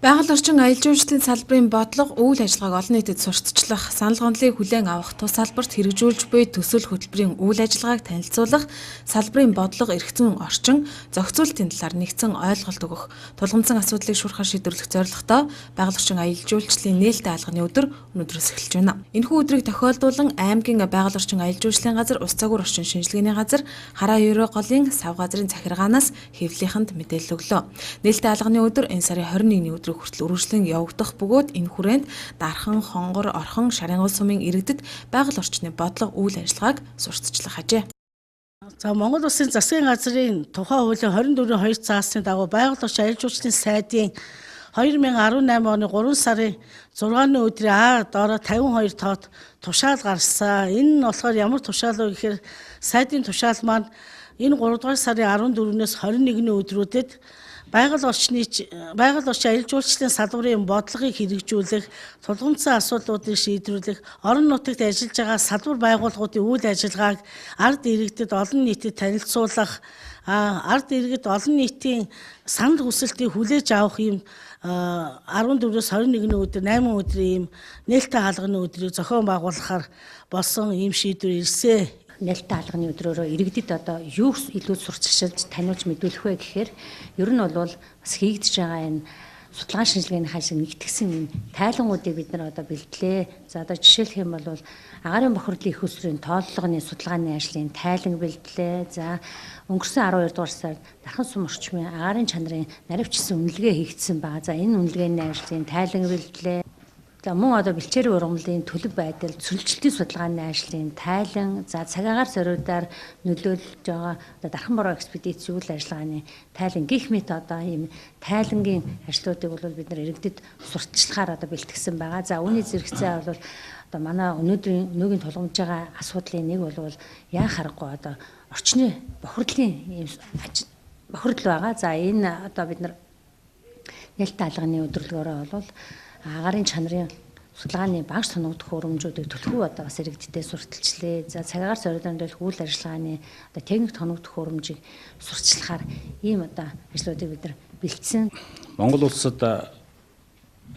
Байгаль орчин аялал жуулчлалын салбарын бодлого, үйл ажиллагааг олон нийтэд сурталчлах, санал гомдлыг хүлээн авах, тус салбарт хэрэгжүүлж буй төсөл хөтөлбөрийн үйл ажиллагааг танилцуулах, салбарын бодлого, эрх зүйн орчин, зохицуулалтын талаар нэгдсэн ойлголт өгөх, тулгымдсан асуудлыг шуурхаар шийдвэрлэх зорилготой байгаль орчин аялал жуулчлалын нээлттэй алганы өдөр өнөөдрөөс эхэлж байна. Энэхүү өдрийг тохиолдуулан аймгийн байгаль орчин аялал жуулчлалын газар, Ус цагуур орчин шинжилгээний газар, Хараа ерөө голын сав газрын захиргаанаас хэвлэлийнхэнд мэдээлэл өглөө. Нээлттэй алганы өдөр энэ сарын 21-ний өдрийг хүртэл үргэлжлэн явагдах бөгөөд энэ хүрээнд Дархан, Хонгор, Орхон, Шарангуй сумын иргэдэд байгаль орчны бодлого үйл ажиллагааг сурталчлах хажээ. За Монгол Улсын засгийн газрын тухай хуулийн 24/2 заасны дагуу байгаль орчин аялал жуулчлалын сайдын 2018 оны 3 сарын 6-ны өдрийн доороо 52 тоот тушаал гарсан. Энэ нь болохоор ямар тушаал вэ гэхээр сайдын тушаал маань энэ 3 дугаар сарын 14-өөс 21-ний өдрүүдэд байгаль орчин аялал жуулчлалын салбарын бодлогыг хэрэгжүүлэх, тулгымдсан асуудлуудыг шийдвэрлэх, орон нутагт ажиллаж байгаа салбар байгууллагуудын үйл ажиллагааг ард иргэдэд олон нийтэд танилцуулах, ард иргэд олон нийтийн санал хүсэлтийг хүлээж авах юм 14-өөс 21-ний өдөр 8 өдрийн юм нээлттэй хаалганы өдрийг зохион байгуулахаар болсон ийм шийдвэр ирсэн. Нээлттэй хаалганы өдрөөрөө иргэдэд одоо юу илүү сурталчилж таниулж мэдүүлэх вэ гэхээр ер нь бол бас хийгдэж байгаа энэ судалгаа шинжилгээний хажиг нэгтгсэн энэ тайлангуудыг бид нар одоо бэлдлээ. За одоо жишээлх юм бол агаарын бохирдлын их усрын тооллогын судалгааны ажлын тайлан бэлдлээ. За өнгөрсөн 12 дугаар сард Дархан сум орчмын агаарын чанарын наривчсан үнэлгээ хийгдсэн байгаа. За энэ үнэлгээний ажлын тайлан бэлдлээ. За мөн одоо бэлчээрийн ургамлын төлөв байдал, цөлжилтийн судалгааны ажлын тайлан, за цагаагаар зориудаар нөлөөлж байгаа одоо Дархан бороо экспедиц үйл ажиллагааны тайлан гэх мэт одоо ийм тайлангийн ажлуудыг бол бид нар иргэдэд сурталчлахаар одоо бэлтгэсэн байгаа. За үүний зэрэгцээ бол одоо манай өнөөдрийн өнөөгийн тулгамж байгаа асуудлын нэг бол яа харахгүй одоо орчны бохирдлын бохирдол байгаа. За энэ одоо бид нар нээлттэй хаалганы өдрөлгөөрөө бол агаарын чанарын судалгааны багш тоногдох хөрөмжүүдийг төлхөө одоо бас иргэдтэй сурталчлаа. За цагаагаар зориулсан үйл ажиллагааны одоо техник тоногдох хөрөмжийг сурталчлахаар ийм одоо ажлуудыг бид нар бэлдсэн. Монгол улсад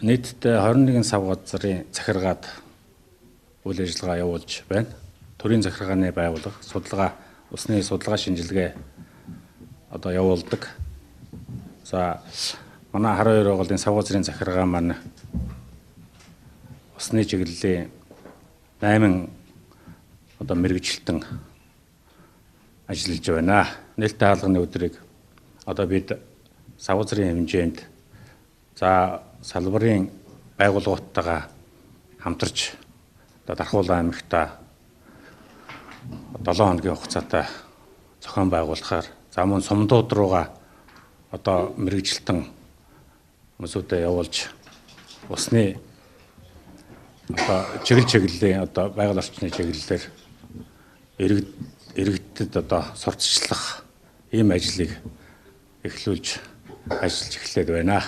нийтдээ 21 сав газрын захиргаад үйл ажиллагаа явуулж байна. Төрийн захиргааны байгууллага, усны судалгаа шинжилгээ одоо явуулдаг. За манай Хараа ерөө голын сав газрын захиргаа маань усны чиглэлийн 8 одоо мэргэжилтэн ажиллаж байна. Нээлттэй хаалганы өдрийг одоо бид сав газрын хэмжээнд за салбарын байгууллагуудтайгаа хамтарч одоо Дархуул аймагта 7 хоногийн хугацаатай зохион байгуулахаар за мөн сумдууд руугаа одоо мэргэжилтэн хүмүүсүүдэд явуулж усны одоо чиглэлийн одоо байгаль орчны чиглэлээр иргэдэд одоо сурталчлах ийм ажлыг эхлүүлж ажиллаж эхлээд байна.